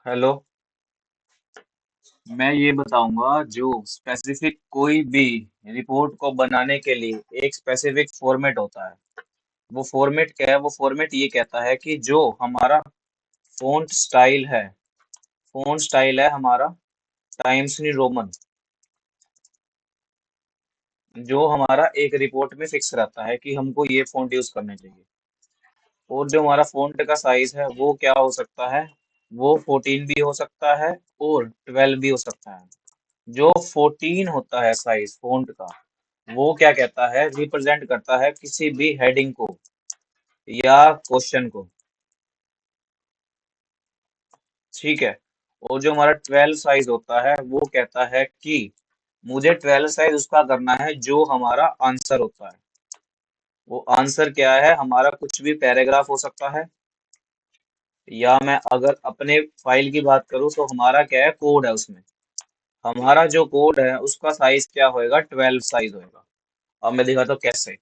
Hello. मैं ये बताऊंगा जो स्पेसिफिक कोई भी रिपोर्ट को बनाने के लिए एक स्पेसिफिक फॉर्मेट होता है। वो फॉर्मेट क्या है? वो फॉर्मेट ये कहता है कि जो हमारा फॉन्ट स्टाइल है हमारा टाइम्स न्यू रोमन, जो हमारा एक रिपोर्ट में फिक्स रहता है कि हमको ये फॉन्ट यूज करने चाहिए। और जो हमारा फॉन्ट का साइज है वो क्या हो सकता है? वो 14 भी हो सकता है और 12 भी हो सकता है। जो 14 होता है साइज फॉन्ट का, वो क्या कहता है? रिप्रेजेंट करता है किसी भी हेडिंग को या क्वेश्चन को। ठीक है। और जो हमारा 12 साइज होता है वो कहता है कि मुझे 12 साइज उसका करना है जो हमारा आंसर होता है। वो आंसर क्या है? हमारा कुछ भी पैराग्राफ हो सकता है, या मैं अगर अपने फाइल की बात करूं तो हमारा क्या है? कोड है उसमें। हमारा जो कोड है उसका साइज क्या होएगा? 12 साइज होएगा। अब मैं दिखाता हूँ कैसे।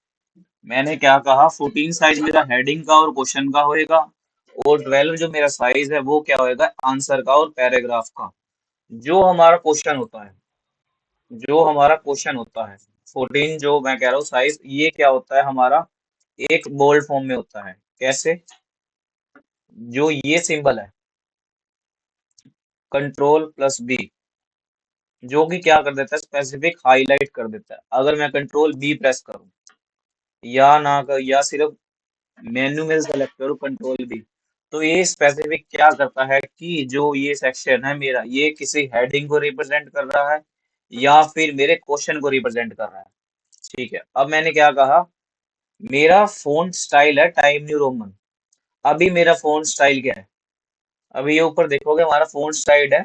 मैंने क्या कहा? 14 साइज मेरा हेडिंग का और क्वेश्चन का होएगा, और 12 जो मेरा साइज है वो क्या होएगा? आंसर का और पैराग्राफ का। जो हमारा क्वेश्चन होता है जो हमारा क्वेश्चन होता है 14 जो मैं कह रहा हूँ साइज, ये क्या होता है हमारा? एक बोल्ड फॉर्म में होता है। कैसे? जो ये सिंबल है, कंट्रोल+B, जो कि क्या कर देता है? स्पेसिफिक हाईलाइट कर देता है। अगर मैं कंट्रोल B प्रेस करूं या ना कर, या सिर्फ मेन्यू में सेलेक्ट करो कंट्रोल B, तो ये स्पेसिफिक क्या करता है कि जो ये सेक्शन है मेरा, ये किसी हेडिंग को रिप्रेजेंट कर रहा है या फिर मेरे क्वेश्चन को रिप्रेजेंट कर रहा है। ठीक है। अब मैंने क्या कहा? मेरा फोन स्टाइल है टाइम न्यू रोमन। अभी मेरा फोन स्टाइल क्या है? अभी ये ऊपर देखोगे हमारा फोन स्टाइल है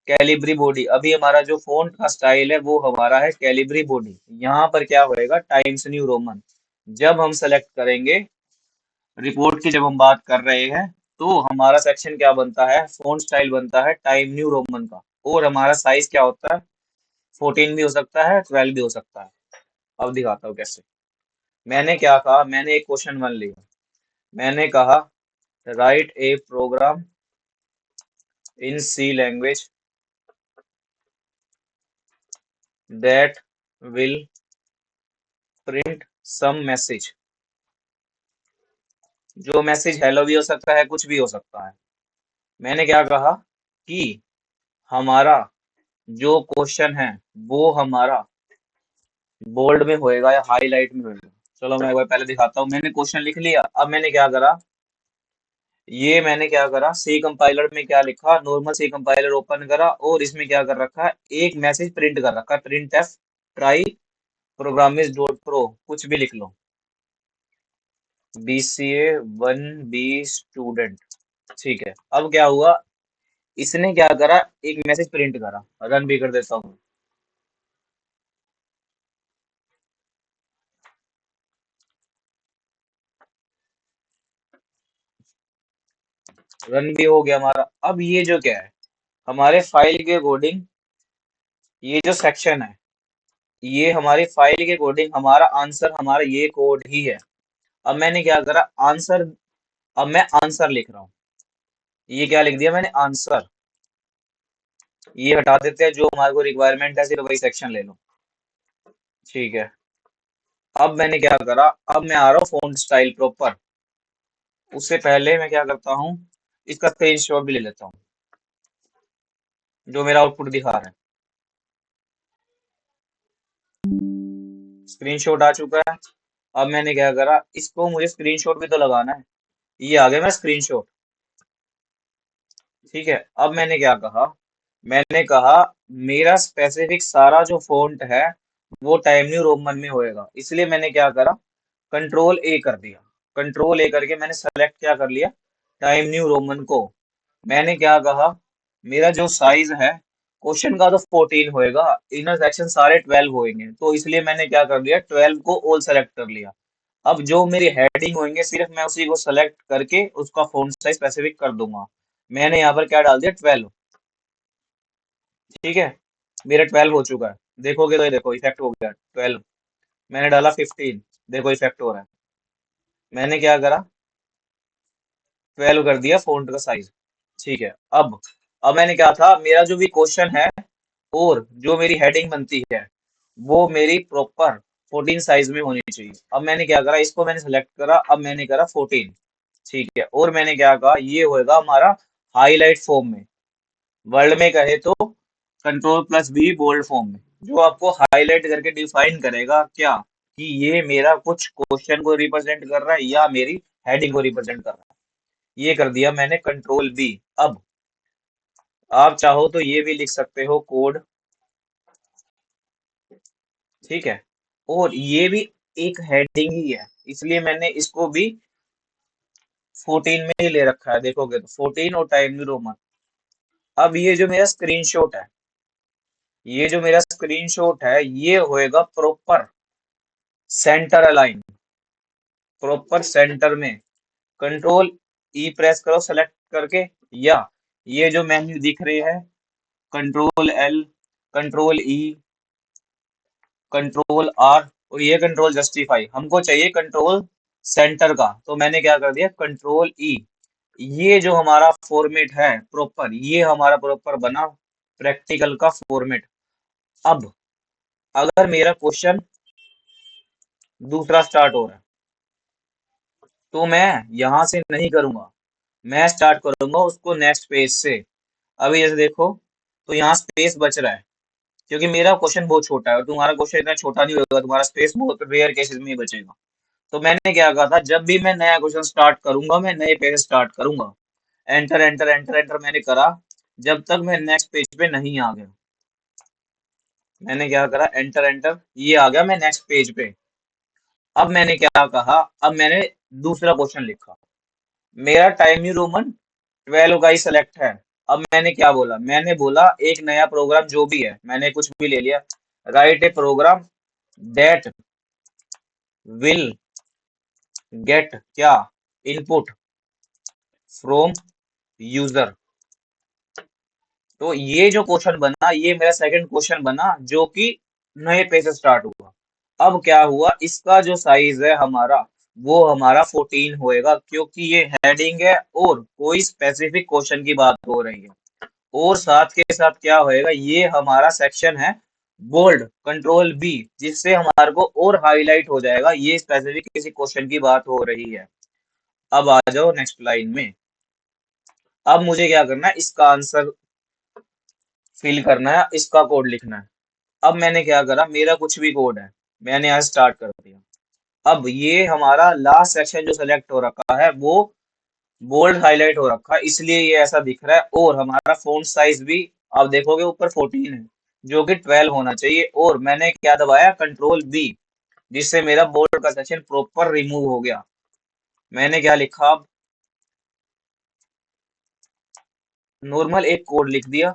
कैलिब्री बॉडी। अभी हमारा जो फोन का स्टाइल है वो हमारा है कैलिब्री बॉडी। यहाँ पर क्या होएगा? Times new Roman. जब हम सेलेक्ट करेंगे रिपोर्ट की, जब हम बात कर रहे हैं, तो हमारा सेक्शन क्या बनता है? फोन स्टाइल बनता है टाइम न्यू रोमन का। और हमारा साइज क्या होता है? 14 भी हो सकता है, 12 भी हो सकता है। अब दिखाता हूँ कैसे। मैंने क्या कहा? मैंने एक क्वेश्चन वन लिया। मैंने कहा write a program in C language that will print some message. जो मैसेज हेलो भी हो सकता है, कुछ भी हो सकता है। मैंने क्या कहा कि हमारा जो क्वेश्चन है वो हमारा बोल्ड में होएगा या हाईलाइट में होएगा। चलो मैं एक बार पहले दिखाता हूँ। मैंने क्वेश्चन लिख लिया। अब मैंने क्या करा? ये मैंने क्या करा? सी कंपाइलर में क्या लिखा? नॉर्मल सी कंपाइलर ओपन करा और इसमें क्या कर रखा है? एक मैसेज प्रिंट कर रखा है, प्रिंट एफ ट्राई प्रोग्रामिज.प्रो, कुछ भी लिख लो। BCA1B student. ठीक है। अब क्या हुआ? इसने क्या करा? एक मैसेज प्रिंट करा। रन भी कर देता हूँ। रन भी हो गया हमारा। अब ये जो क्या है, हमारे फाइल के अकॉर्डिंग, ये जो सेक्शन है, ये हमारी फाइल के अकॉर्डिंग हमारा आंसर, हमारा ये कोड ही है। अब मैंने क्या करा? आंसर। अब मैं आंसर लिख रहा हूँ। ये क्या लिख दिया मैंने? आंसर। ये हटा देते हैं, जो हमारे को रिक्वायरमेंट है सिर्फ वही सेक्शन ले लो। ठीक है। अब मैंने क्या करा? अब मैं आ रहा हूँ फॉन्ट स्टाइल प्रॉपर। उससे पहले मैं क्या करता हूँ? इसका स्क्रीनशॉट भी ले लेता हूँ, जो मेरा आउटपुट दिखा रहा है। स्क्रीनशॉट आ चुका है। अब मैंने क्या करा? इसको मुझे स्क्रीनशॉट भी तो लगाना है। ये आ गया मेरा स्क्रीनशॉट। ठीक है। अब मैंने क्या कहा? मैंने कहा मेरा स्पेसिफिक सारा जो फॉन्ट है वो टाइम न्यू रोमन में होएगा। इसलिए मैंने क्या करा? कंट्रोल A कर दिया। कंट्रोल A करके मैंने सेलेक्ट क्या कर लिया? टाइम न्यू रोमन को। मैंने क्या कहा? मेरा जो साइज है क्वेश्चन का तो 14 होएगा, इनर सेक्शन सारे 12 होएंगे, तो इसलिए मैंने क्या कर लिया? 12 को ऑल सेलेक्ट कर लिया। अब जो मेरी हेडिंग होंगे सिर्फ मैं उसी को सेलेक्ट करके उसका फॉन्ट साइज स्पेसिफिक कर दूंगा। मैंने यहाँ पर क्या डाल दिया? 12। ठीक है। मेरा 12 हो चुका है। देखोगे तो ये देखो इफेक्ट हो गया 12। मैंने डाला 15, देखो इफेक्ट हो रहा है। मैंने क्या करा? 12 कर दिया फॉन्ट का साइज। ठीक है। अब अब मैंने क्या था, मेरा जो भी क्वेश्चन है और जो मेरी हेडिंग बनती है वो मेरी प्रॉपर 14 साइज में होनी चाहिए। अब मैंने क्या करा, इसको मैंने सेलेक्ट करा, अब मैंने करा 14, ठीक है। और मैंने क्या कहा, ये होएगा हमारा हाईलाइट फॉर्म में, वर्ड में कहे तो कंट्रोल+V बोल्ड फॉर्म में, जो आपको हाईलाइट करके डिफाइन करेगा क्या, कि ये मेरा कुछ क्वेश्चन को रिप्रेजेंट कर रहा है या मेरी हेडिंग को रिप्रेजेंट कर रहा है। ये कर दिया मैंने कंट्रोल+V। अब आप चाहो तो ये भी लिख सकते हो कोड, ठीक है। और ये भी एक हेडिंग ही है, इसलिए मैंने इसको भी 14 में ही ले रखा है, देखोगे तो 14 और टाइम न्यू रोमन। अब ये जो मेरा स्क्रीनशॉट है, ये जो मेरा स्क्रीनशॉट है, ये होएगा proper centre align, proper centre में। कंट्रोल E प्रेस करो सेलेक्ट करके, या ये जो मेन्यू दिख रहे हैं, control L, control E, control R, और ये कंट्रोल जस्टिफाई, हमको चाहिए कंट्रोल सेंटर का, तो मैंने क्या कर दिया, कंट्रोल E। ये जो हमारा फॉर्मेट है प्रॉपर, ये हमारा प्रॉपर बना प्रैक्टिकल का फॉर्मेट। अब अगर मेरा क्वेश्चन दूसरा स्टार्ट हो रहा है, तो मैं यहां से नहीं करूंगा, मैं स्टार्ट करूंगा उसको नेक्स्ट पेज से। अभी जैसे देखो, तो यहाँ स्पेस बच रहा है, क्योंकि मेरा क्वेश्चन बहुत छोटा है और तुम्हारा क्वेश्चन इतना छोटा नहीं होगा, तुम्हारा स्पेस बहुत रेयर केसेस में ही बचेगा। तो मैंने क्या कहा था, जब भी मैं नया क्वेश्चन स्टार्ट करूंगा, मैं नए पेज स्टार्ट करूंगा, एंटर एंटर एंटर एंटर मैंने करा, जब तक मैं नेक्स्ट पेज पे नहीं आ गया। मैंने क्या करा, एंटर एंटर, ये आ गया मैं नेक्स्ट पेज पे। अब मैंने क्या कहा, अब मैंने दूसरा क्वेश्चन लिखा, मेरा टाइम न्यू रोमन 12 का ही सेलेक्ट है। अब मैंने क्या बोला, मैंने बोला एक नया प्रोग्राम जो भी है, मैंने कुछ भी ले लिया, write a program that will get क्या, इनपुट फ्रॉम यूजर। तो ये जो क्वेश्चन बना, ये मेरा सेकंड क्वेश्चन बना, जो कि नए पेज से स्टार्ट हुआ। अब क्या हुआ, इसका जो साइज है हमारा, वो हमारा 14 होएगा, क्योंकि ये हेडिंग है और कोई स्पेसिफिक क्वेश्चन की बात हो रही है। और साथ के साथ क्या होएगा, ये हमारा सेक्शन है बोल्ड कंट्रोल+B, जिससे हमारे को और हाईलाइट हो जाएगा ये स्पेसिफिक किसी क्वेश्चन की बात हो रही है। अब आ जाओ नेक्स्ट लाइन में। अब मुझे क्या करना है, इसका आंसर फिल करना है, इसका कोड लिखना है। अब मैंने क्या करा, मेरा कुछ भी कोड है, मैंने यहाँ स्टार्ट कर दिया। अब ये हमारा लास्ट सेक्शन जो सेलेक्ट हो रखा है, वो बोल्ड हाईलाइट हो रखा है, इसलिए ये ऐसा दिख रहा है। और हमारा फॉन्ट साइज भी आप देखोगे ऊपर 14 है, जो कि 12 होना चाहिए। और मैंने क्या दबाया, कंट्रोल+B, जिससे मेरा बोल्ड का सेक्शन प्रॉपर रिमूव हो गया। मैंने क्या लिखा, अब नॉर्मल एक कोड लिख दिया,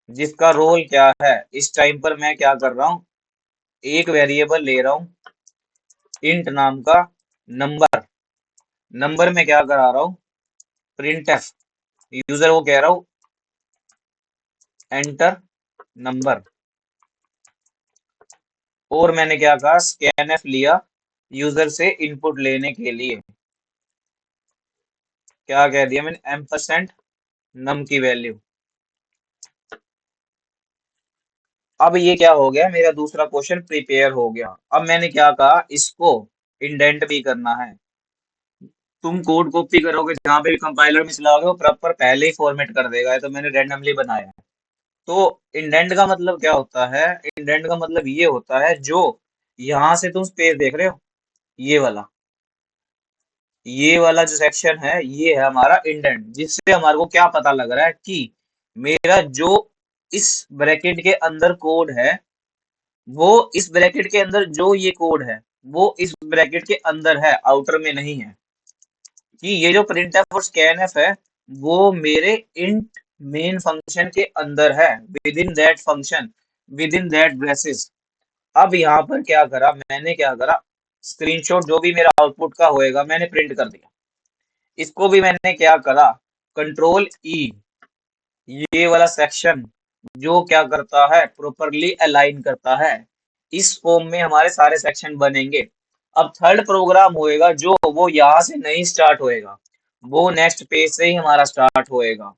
जिसका रोल क्या है, इस टाइम पर मैं क्या कर रहा हूँ, एक वेरिएबल ले रहा हूँ इंट नाम का, नंबर। नंबर में क्या करा रहा हूँ, प्रिंटफ, यूजर को कह रहा हूँ एंटर नंबर। और मैंने क्या कहा, स्कैनफ लिया यूजर से इनपुट लेने के लिए, क्या कह दिया मैंने, एम्परसेंड नम की वैल्यू। अब ये क्या हो गया, मेरा दूसरा क्वेश्चन प्रिपेयर हो गया। अब मैंने क्या कहा, इसको इंडेंट भी करना है। तुम कोड कॉपी करोगे, जहां पे भी कंपाइलर में चलाओगे, वो प्रॉपर पहले ही फॉर्मेट कर देगा, ये तो मैंने रैंडमली बनाया है। तो इंडेंट का मतलब क्या होता है, इंडेंट का मतलब ये होता है, जो यहाँ से तुम स्पेस देख रहे हो, ये वाला, ये वाला जो सेक्शन है, ये है हमारा इंडेंट, जिससे हमारे को क्या पता लग रहा है कि मेरा जो इस ब्रैकेट के अंदर कोड है, वो इस ब्रैकेट के अंदर जो ये कोड है, वो इस ब्रैकेट के अंदर है, आउटर में नहीं है। कि ये जो printf और scanf है, वो मेरे int मेन फंक्शन के अंदर है, with in that function, with in that braces. अब यहाँ पर क्या करा, मैंने क्या करा, स्क्रीनशॉट जो भी मेरा आउटपुट का होएगा, मैंने प्रिंट कर दिया। इसको भी मैंने क्या करा, कंट्रोल+E, ये वाला सेक्शन जो क्या करता है, प्रॉपरली अलाइन करता है। इस फॉर्म में हमारे सारे सेक्शन बनेंगे। अब थर्ड प्रोग्राम होएगा, जो वो यहाँ से नहीं स्टार्ट होएगा, वो नेक्स्ट पेज से ही हमारा स्टार्ट होएगा।